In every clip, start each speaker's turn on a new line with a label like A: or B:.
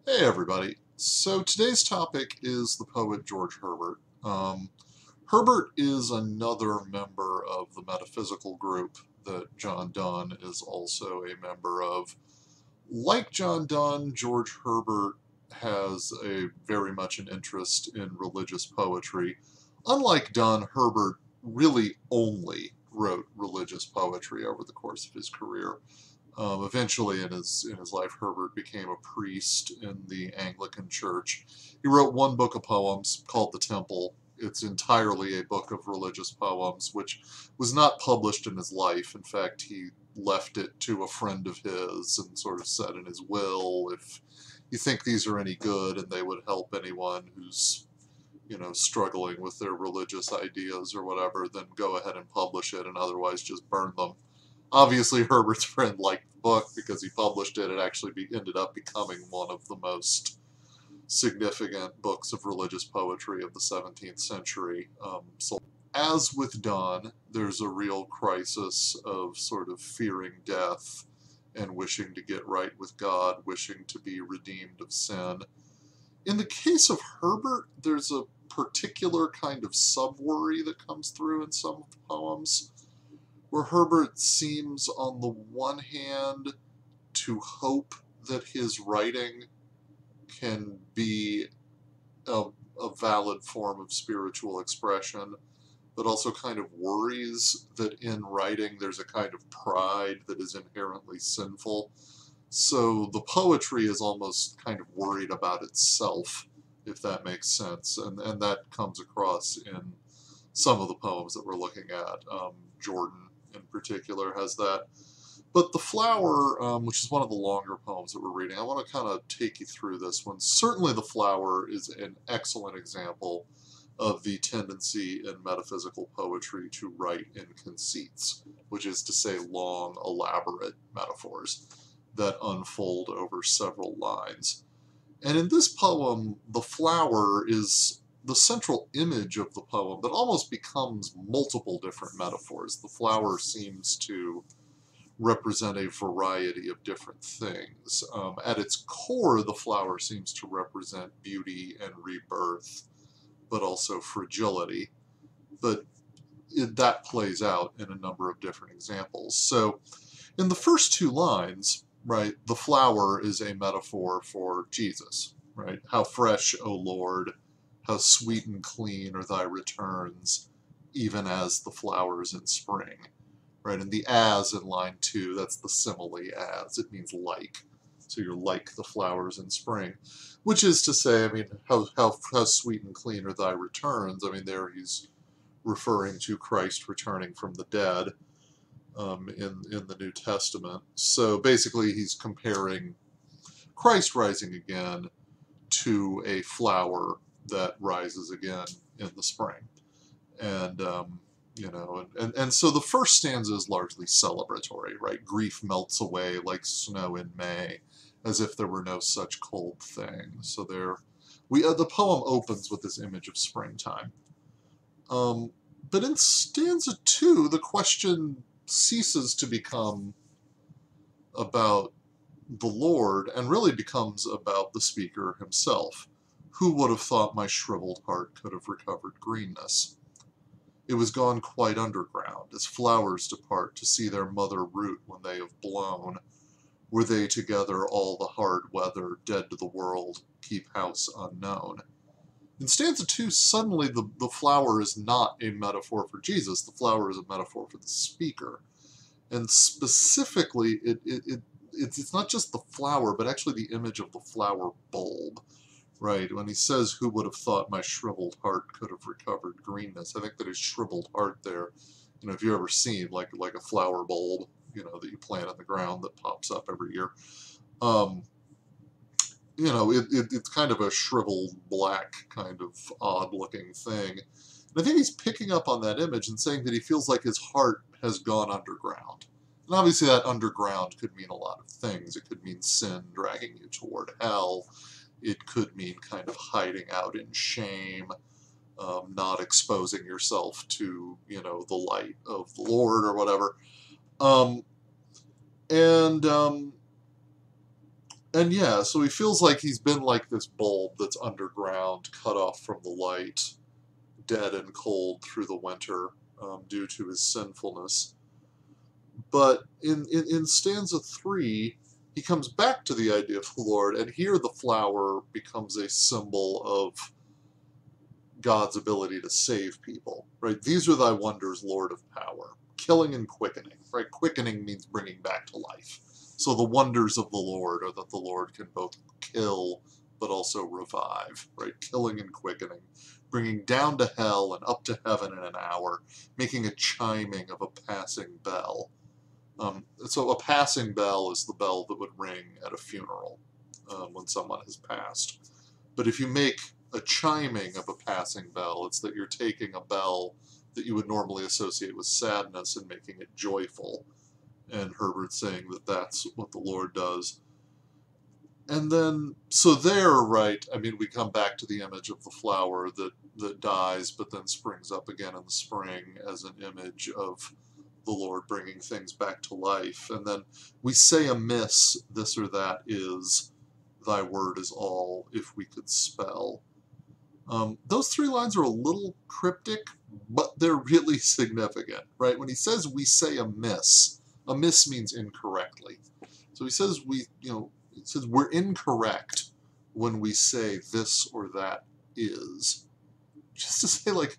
A: Hey everybody. So today's topic is the poet George Herbert. Herbert is another member of the metaphysical group that John Donne is also a member of. Like John Donne, George Herbert has a very much an interest in religious poetry. Unlike Donne, Herbert really only wrote religious poetry over the course of his career. Eventually, in his life, Herbert became a priest in the Anglican Church. He wrote one book of poems called The Temple. It's entirely a book of religious poems, which was not published in his life. In fact, he left it to a friend of his and sort of said in his will, if you think these are any good and they would help anyone who's struggling with their religious ideas or whatever, then go ahead and publish it, and otherwise just burn them. Obviously, Herbert's friend liked the book because he published it. It actually ended up becoming one of the most significant books of religious poetry of the 17th century. So, as with Donne, there's a real crisis of sort of fearing death and wishing to get right with God, wishing to be redeemed of sin. In the case of Herbert, there's a particular kind of sub worry that comes through in some of the poems where Herbert seems, on the one hand, to hope that his writing can be a, a valid form of spiritual expression, but also kind of worries that in writing there's a kind of pride that is inherently sinful. So the poetry is almost kind of worried about itself, if that makes sense. And that comes across in some of the poems that we're looking at. Jordan, in particular, has that. But The Flower, which is one of the longer poems that we're reading, I want to kind of take you through this one. Certainly, The Flower is an excellent example of the tendency in metaphysical poetry to write in conceits, which is to say, long, elaborate metaphors that unfold over several lines. And in this poem, the flower is the central image of the poem that almost becomes multiple different metaphors. The flower seems to represent a variety of different things. At its core, the flower seems to represent beauty and rebirth, but also fragility. But that plays out in a number of different examples. So, in the first two lines, right, the flower is a metaphor for Jesus, right? How fresh, O Lord, how sweet and clean are thy returns, even as the flowers in spring, right? And the as in line two, that's the simile as. It means like. So you're like the flowers in spring, which is to say, I mean, how sweet and clean are thy returns? I mean, there he's referring to Christ returning from the dead in the New Testament. So basically, he's comparing Christ rising again to a flower that rises again in the spring. And and so the first stanza is largely celebratory, right? Grief melts away like snow in May, as if there were no such cold thing. So the poem opens with this image of springtime. But in stanza two, the question ceases to become about the Lord and really becomes about the speaker himself. Who would have thought my shriveled heart could have recovered greenness? It was gone quite underground, as flowers depart to see their mother root when they have blown. Were they together all the hard weather, dead to the world, keep house unknown. In stanza two, suddenly the flower is not a metaphor for Jesus. The flower is a metaphor for the speaker. And specifically, it's not just the flower, but actually the image of the flower bulb, right? When he says, who would have thought my shriveled heart could have recovered greenness? I think that his shriveled heart there, if you've ever seen like a flower bulb, that you plant in the ground that pops up every year, um, it's kind of a shriveled black kind of odd looking thing. And I think he's picking up on that image and saying that he feels like his heart has gone underground. And obviously that underground could mean a lot of things. It could mean sin dragging you toward hell. It could mean kind of hiding out in shame, not exposing yourself to, the light of the Lord or whatever. Um, and And yeah, so he feels like he's been like this bulb that's underground, cut off from the light, dead and cold through the winter due to his sinfulness. But in stanza 3, he comes back to the idea of the Lord, and here the flower becomes a symbol of God's ability to save people, right? These are thy wonders, Lord of power. Killing and quickening, right? Quickening means bringing back to life. So the wonders of the Lord are that the Lord can both kill but also revive, right? Killing and quickening, bringing down to hell and up to heaven in an hour, making a chiming of a passing bell. So a passing bell is the bell that would ring at a funeral when someone has passed. But if you make a chiming of a passing bell, it's that you're taking a bell that you would normally associate with sadness and making it joyful. And Herbert's saying that that's what the Lord does. And then, so there, right, I mean, we come back to the image of the flower that dies but then springs up again in the spring as an image of the Lord bringing things back to life. And then we say amiss, this or that is, thy word is all, if we could spell. Those 3 lines are a little cryptic, but they're really significant, right? When he says we say amiss means incorrectly. So he says it says we're incorrect when we say this or that is. Just to say, like,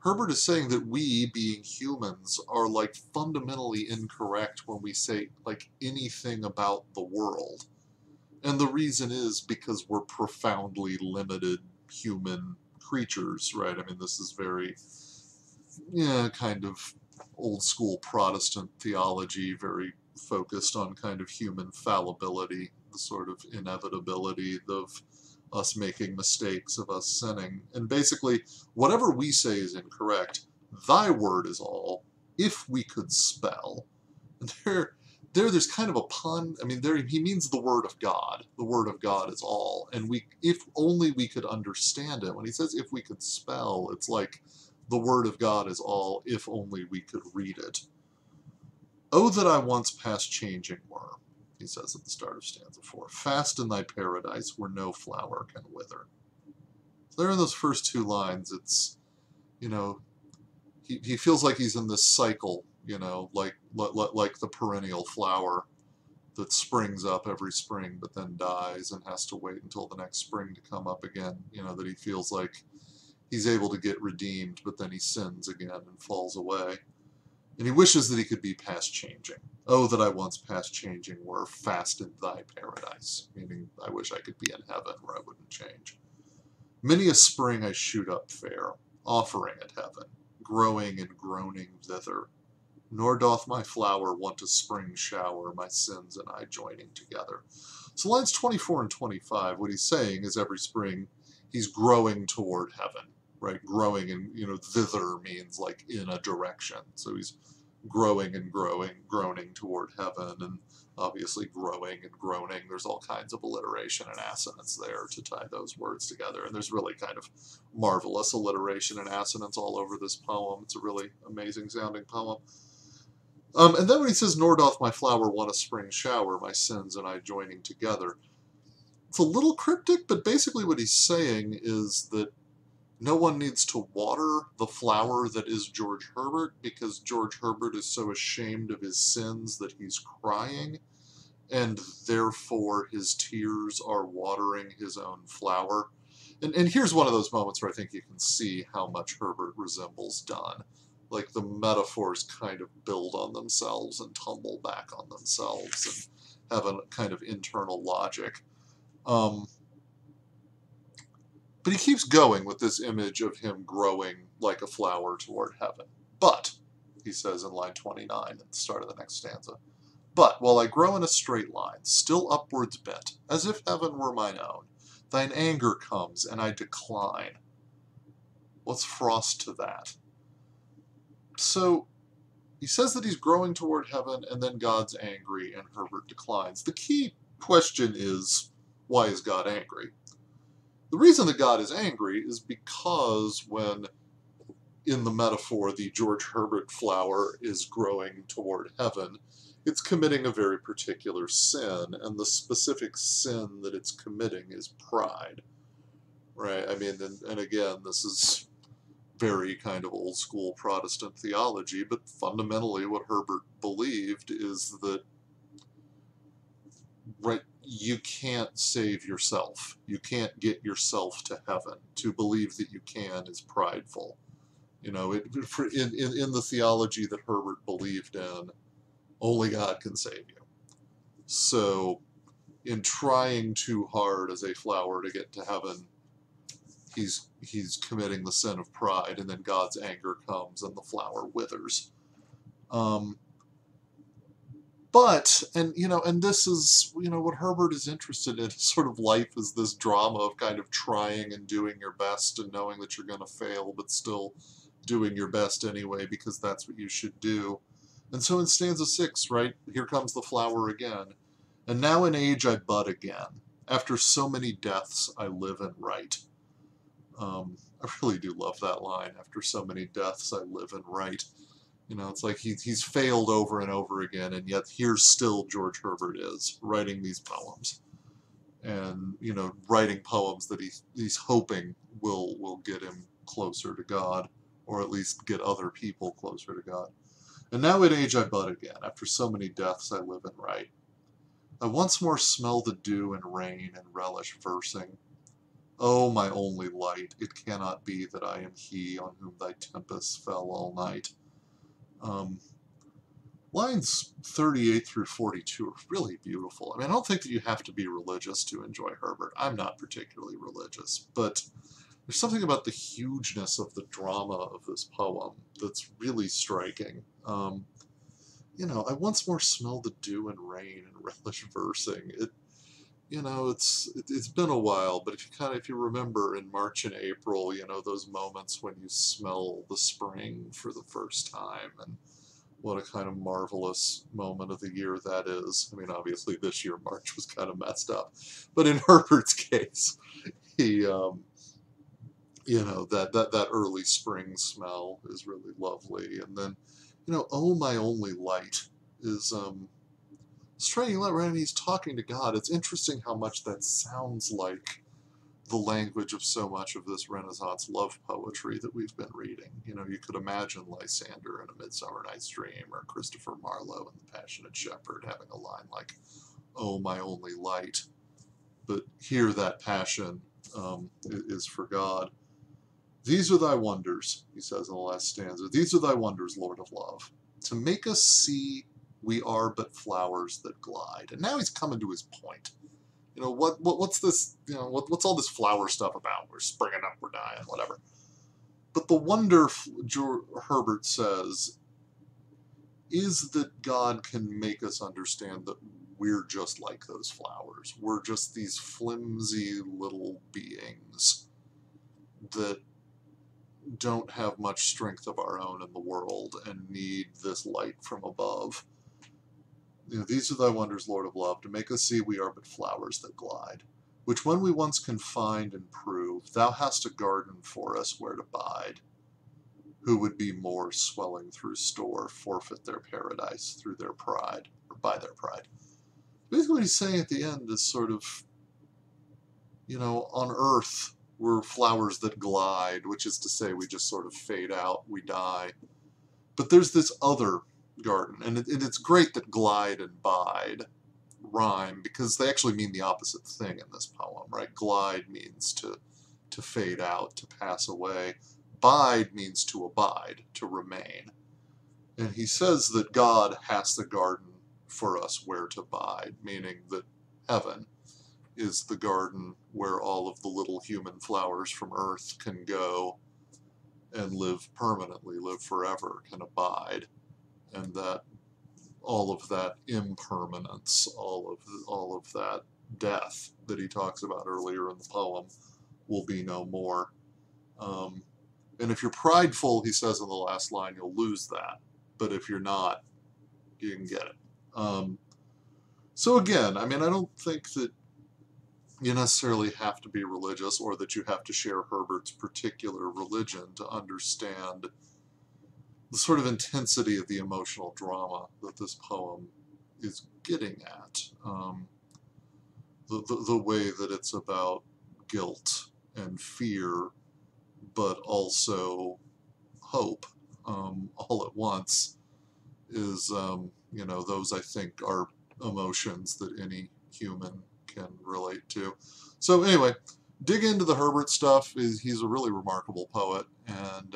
A: Herbert is saying that we, being humans, are, like, fundamentally incorrect when we say, like, anything about the world. And the reason is because we're profoundly limited human creatures, right? I mean, this is very, kind of old school Protestant theology, very focused on kind of human fallibility, the sort of inevitability of us making mistakes, of us sinning. And basically, whatever we say is incorrect, thy word is all, if we could spell. And there's kind of a pun. I mean, he means the word of God. The word of God is all. And if only we could understand it. When he says if we could spell, it's like the word of God is all, if only we could read it. Oh, that I once past changing were, he says at the start of stanza 4. Fast in thy paradise where no flower can wither. So there in those first 2 lines, it's, he feels like he's in this cycle, like the perennial flower that springs up every spring but then dies and has to wait until the next spring to come up again, that he feels like he's able to get redeemed, but then he sins again and falls away. And he wishes that he could be past changing. Oh, that I once past changing were, fast in thy paradise. Meaning, I wish I could be in heaven where I wouldn't change. Many a spring I shoot up fair, offering at heaven, growing and groaning thither. Nor doth my flower want a spring shower, my sins and I joining together. So lines 24 and 25, what he's saying is every spring he's growing toward heaven, right? Growing, and thither means like in a direction. So he's growing and groaning toward heaven, and obviously growing and groaning. There's all kinds of alliteration and assonance there to tie those words together. And there's really kind of marvelous alliteration and assonance all over this poem. It's a really amazing sounding poem. And then when he says, nor doth my flower want a spring shower, my sins and I joining together, it's a little cryptic, but basically what he's saying is that no one needs to water the flower that is George Herbert, because George Herbert is so ashamed of his sins that he's crying, and therefore his tears are watering his own flower. And here's one of those moments where I think you can see how much Herbert resembles Donne. Like, the metaphors kind of build on themselves and tumble back on themselves and have a kind of internal logic. But he keeps going with this image of him growing like a flower toward heaven. But, he says in line 29 at the start of the next stanza, but while I grow in a straight line, still upwards bent, as if heaven were mine own, thine anger comes and I decline. What's frost to that? So, he says that he's growing toward heaven, and then God's angry, and Herbert declines. The key question is, why is God angry? The reason that God is angry is because when, in the metaphor, the George Herbert flower is growing toward heaven, it's committing a very particular sin, and the specific sin that it's committing is pride, right? I mean, and again, this is very kind of old school Protestant theology, but fundamentally what Herbert believed is that, right, you can't save yourself. You can't get yourself to heaven. To believe that you can is prideful. In the theology that Herbert believed in, only God can save you. So, in trying too hard as a flower to get to heaven, he's committing the sin of pride, and then God's anger comes and the flower withers. And this is, what Herbert is interested in. Sort of life is this drama of kind of trying and doing your best and knowing that you're going to fail, but still doing your best anyway because that's what you should do. And so in stanza 6, right, here comes the flower again. And now in age I bud again. After so many deaths I live and write. I really do love that line. After so many deaths I live and write. It's like he's failed over and over again, and yet here still George Herbert is, writing these poems. And, writing poems that he's hoping will get him closer to God, or at least get other people closer to God. And now in age I bud again, after so many deaths I live and write. I once more smell the dew and rain and relish versing. Oh, my only light, it cannot be that I am he on whom thy tempests fell all night. Lines 38 through 42 are really beautiful. I mean, I don't think that you have to be religious to enjoy Herbert. I'm not particularly religious, but there's something about the hugeness of the drama of this poem that's really striking. I once more smell the dew and rain and relish versing. It's been a while, but if you remember in March and April, those moments when you smell the spring for the first time, and what a kind of marvelous moment of the year that is. I mean, obviously this year March was kind of messed up, but in Herbert's case, he, that early spring smell is really lovely. And then, oh, my only light is, striking right? And he's talking to God. It's interesting how much that sounds like the language of so much of this Renaissance love poetry that we've been reading. You could imagine Lysander in A Midsummer Night's Dream, or Christopher Marlowe in The Passionate Shepherd having a line like, oh, my only light. But here that passion is for God. These are thy wonders, he says in the last stanza. These are thy wonders, Lord of love, to make us see we are but flowers that glide. And now he's coming to his point. What's this, what's all this flower stuff about? We're springing up, we're dying, whatever. But the wonder, Herbert says, is that God can make us understand that we're just like those flowers. We're just these flimsy little beings that don't have much strength of our own in the world and need this light from above. These are thy wonders, Lord of love, to make us see we are but flowers that glide, which when we once can find and prove, thou hast a garden for us where to bide. Who would be more swelling through store, forfeit their paradise through their pride, or by their pride. Basically what he's saying at the end is sort of, on earth, we're flowers that glide, which is to say we just sort of fade out, we die. But there's this other garden, and it's great that glide and bide rhyme, because they actually mean the opposite thing in this poem, right? Glide means to fade out, to pass away. Bide means to abide, to remain. And he says that God has the garden for us where to bide, meaning that heaven is the garden where all of the little human flowers from earth can go and live permanently, live forever, can abide. And that all of that impermanence, all of that death that he talks about earlier in the poem will be no more. And if you're prideful, he says in the last line, you'll lose that. But if you're not, you can get it. So again, I mean, I don't think that you necessarily have to be religious, or that you have to share Herbert's particular religion to understand the sort of intensity of the emotional drama that this poem is getting at. The way that it's about guilt and fear, but also hope, all at once, is, those I think are emotions that any human can relate to. So anyway, dig into the Herbert stuff. He's a really remarkable poet, and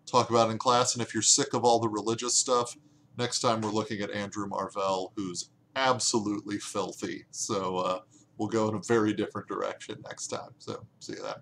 A: talk about it in class. And if you're sick of all the religious stuff, next time we're looking at Andrew Marvell, who's absolutely filthy. So we'll go in a very different direction next time. So see you then.